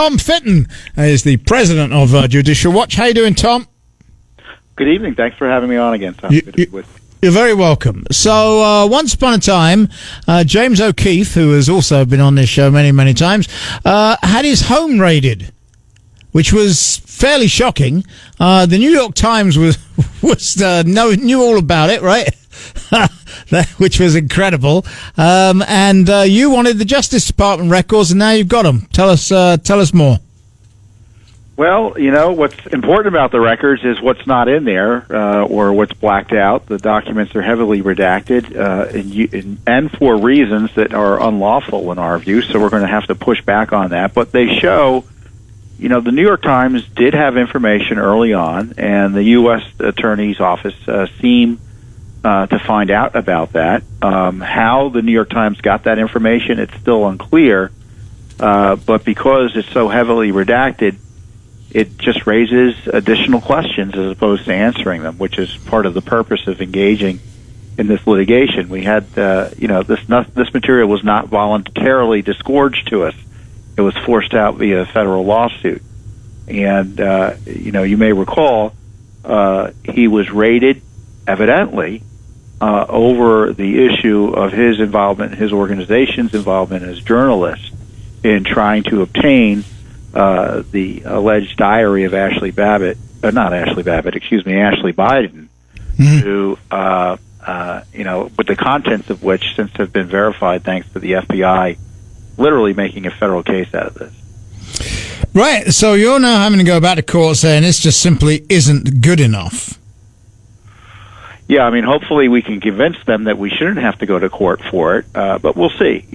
Tom Fitton is the president of Judicial Watch. How you doing, Tom? Good evening. Thanks for having me on again, Tom. Good to be with you. You're very welcome. So, once upon a time, James O'Keefe, who has also been on this show many, many times, had his home raided, which was fairly shocking. The New York Times knew all about it, right? Which was incredible. And you wanted the Justice Department records, and now you've got them. Tell us more. Well, what's important about the records is what's not in there or what's blacked out. The documents are heavily redacted and for reasons that are unlawful in our view, so we're going to have to push back on that. But they show, the New York Times did have information early on, and the U.S. Attorney's Office seemed to find out about that. How the New York Times got that information, it's still unclear. But because it's so heavily redacted, it just raises additional questions as opposed to answering them, which is part of the purpose of engaging in this litigation. We had, this material was not voluntarily disgorged to us. It was forced out via a federal lawsuit. And, you may recall, he was raided, evidently, over the issue of his involvement, his organization's involvement as journalist in trying to obtain the alleged diary of Ashley Biden, who, with the contents of which since have been verified thanks to the FBI literally making a federal case out of this. Right, so you're now having to go back to court saying this just simply isn't good enough. Yeah, hopefully we can convince them that we shouldn't have to go to court for it, but we'll see.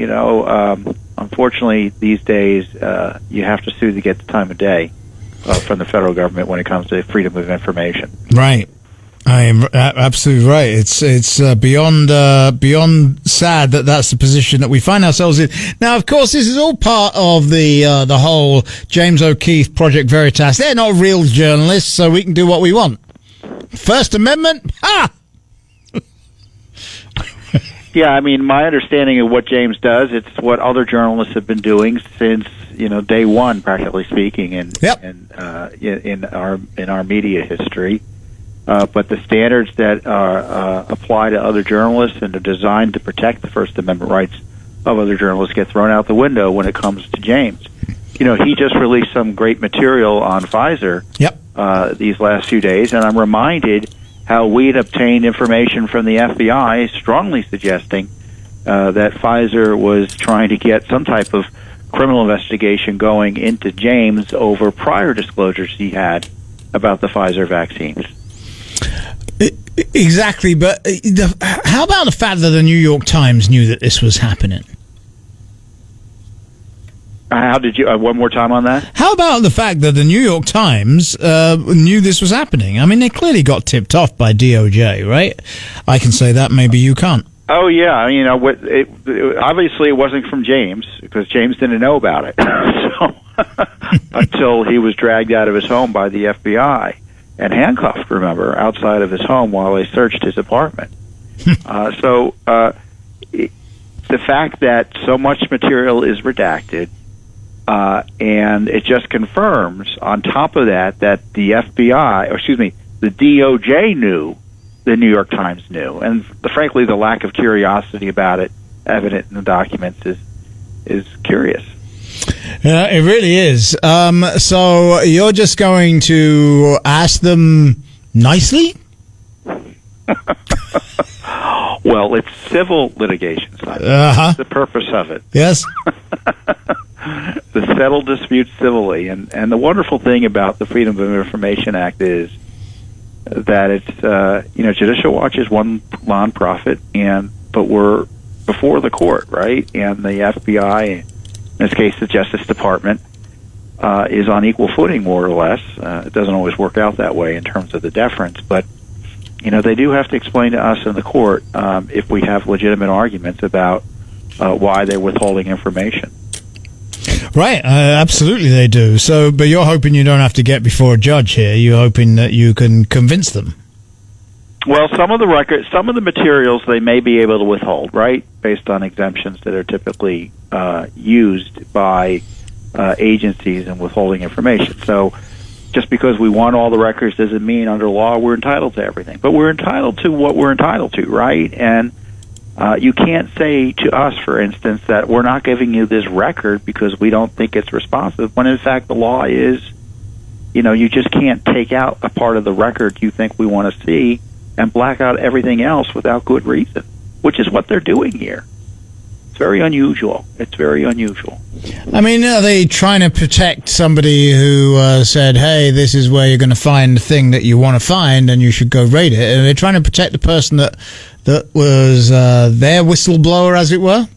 Unfortunately, these days, you have to sue to get the time of day from the federal government when it comes to freedom of information. Right. I am absolutely right. It's beyond sad that that's the position that we find ourselves in. Now, of course, this is all part of the whole James O'Keefe Project Veritas. They're not real journalists, so we can do what we want. First Amendment? Ha! Yeah, my understanding of what James does, it's what other journalists have been doing since, day one, practically speaking, in our media history. But the standards that apply to other journalists and are designed to protect the First Amendment rights of other journalists get thrown out the window when it comes to James. He just released some great material on Pfizer these last few days, and I'm reminded how we'd obtained information from the FBI strongly suggesting that Pfizer was trying to get some type of criminal investigation going into James over prior disclosures he had about the Pfizer vaccines. Exactly, but how about the fact that the New York Times knew that this was happening? How did you, one more time on that? How about the fact that the New York Times knew this was happening? They clearly got tipped off by DOJ, right? I can say that, maybe you can't. Oh, yeah. Obviously it wasn't from James, because James didn't know about it until he was dragged out of his home by the FBI and handcuffed, remember, outside of his home while they searched his apartment. The fact that so much material is redacted, and it just confirms, on top of that the the DOJ knew, the New York Times knew, and frankly, the lack of curiosity about it evident in the documents is curious. Yeah, it really is. So you're just going to ask them nicely? Well, it's civil litigation, Simon. That's the purpose of it. Yes. To settle disputes civilly. And the wonderful thing about the Freedom of Information Act is that it's, Judicial Watch is one nonprofit, but we're before the court, right? And the FBI, in this case the Justice Department, is on equal footing, more or less. It doesn't always work out that way in terms of the deference, but they do have to explain to us in the court if we have legitimate arguments about why they're withholding information. Right, absolutely they do. So, but you're hoping you don't have to get before a judge here. You're hoping that you can convince them. Well, some of the materials they may be able to withhold, right, based on exemptions that are typically used by agencies and withholding information. So just because we want all the records doesn't mean under law we're entitled to everything. But we're entitled to what we're entitled to, right? And you can't say to us, for instance, that we're not giving you this record because we don't think it's responsive, when in fact the law is, you just can't take out a part of the record you think we want to see and black out everything else without good reason, which is what they're doing here. It's very unusual. It's very unusual. I mean, are they trying to protect somebody who said, hey, this is where you're going to find the thing that you want to find and you should go raid it? Are they trying to protect the person that was their whistleblower, as it were?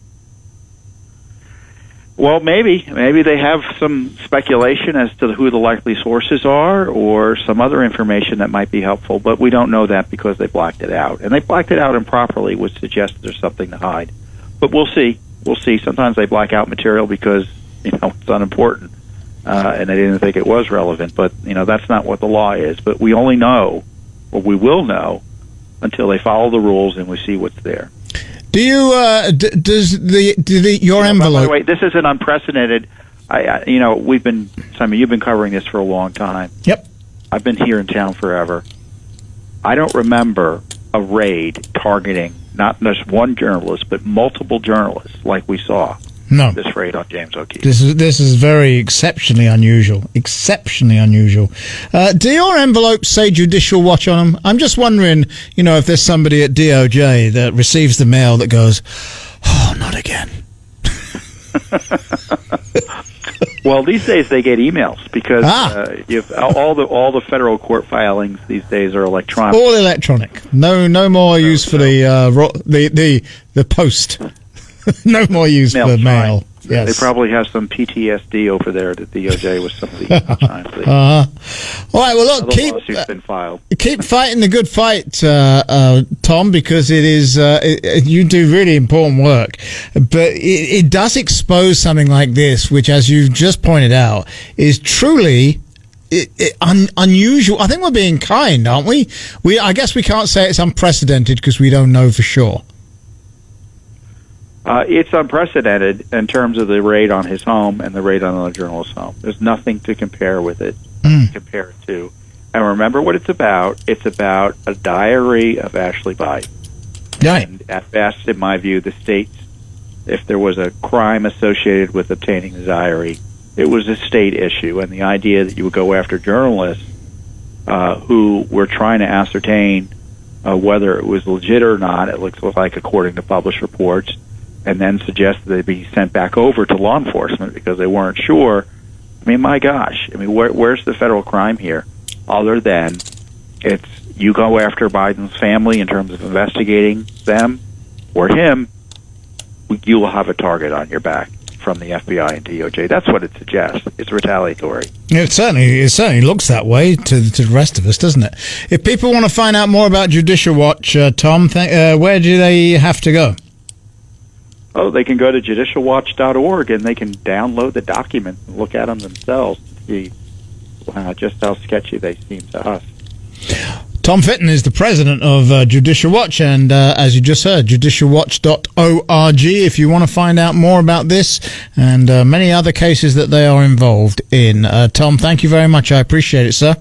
Well, maybe they have some speculation as to who the likely sources are or some other information that might be helpful, but we don't know that because they blacked it out. And they blacked it out improperly, which suggests there's something to hide. But we'll see. We'll see. Sometimes they black out material because, it's unimportant, and they didn't think it was relevant. But, that's not what the law is. But we only know, or we will know, until they follow the rules and we see what's there. Do you, your envelope... By the way, this is an unprecedented, Simon, you've been covering this for a long time. Yep. I've been here in town forever. I don't remember a raid targeting not just one journalist, but multiple journalists like we saw. No. This raid on James O'Keefe. This is very exceptionally unusual. Exceptionally unusual. Do your envelopes say Judicial Watch on them? I'm just wondering, if there's somebody at DOJ that receives the mail that goes, oh, not again. Well, these days they get emails because all the federal court filings these days are electronic. All electronic. No more use for the post. No more use for mail. Yes. They probably have some PTSD over there at the DOJ with some of the times. All right. Well, look, keep fighting the good fight, Tom, because it is you do really important work. But it does expose something like this, which, as you've just pointed out, is truly unusual. I think we're being kind, aren't we? I guess we can't say it's unprecedented because we don't know for sure. It's unprecedented in terms of the raid on his home and the raid on another journalist's home. There's nothing to compare with it. Compare it to. And remember what it's about. It's about a diary of Ashley Biden. Right. And at best, in my view, the states, if there was a crime associated with obtaining the diary, it was a state issue. And the idea that you would go after journalists who were trying to ascertain whether it was legit or not, it looks like according to published reports, and then suggest that they be sent back over to law enforcement because they weren't sure. I mean, my gosh. I mean, where's the federal crime here other than it's you go after Biden's family in terms of investigating them or him, you will have a target on your back from the FBI and DOJ. That's what it suggests. It's retaliatory. It certainly looks that way to the rest of us, doesn't it? If people want to find out more about Judicial Watch, Tom, where do they have to go? Oh, they can go to judicialwatch.org and they can download the documents and look at them themselves to see just how sketchy they seem to us. Tom Fitton is the president of Judicial Watch, and as you just heard, judicialwatch.org if you want to find out more about this and many other cases that they are involved in. Tom, thank you very much. I appreciate it, sir.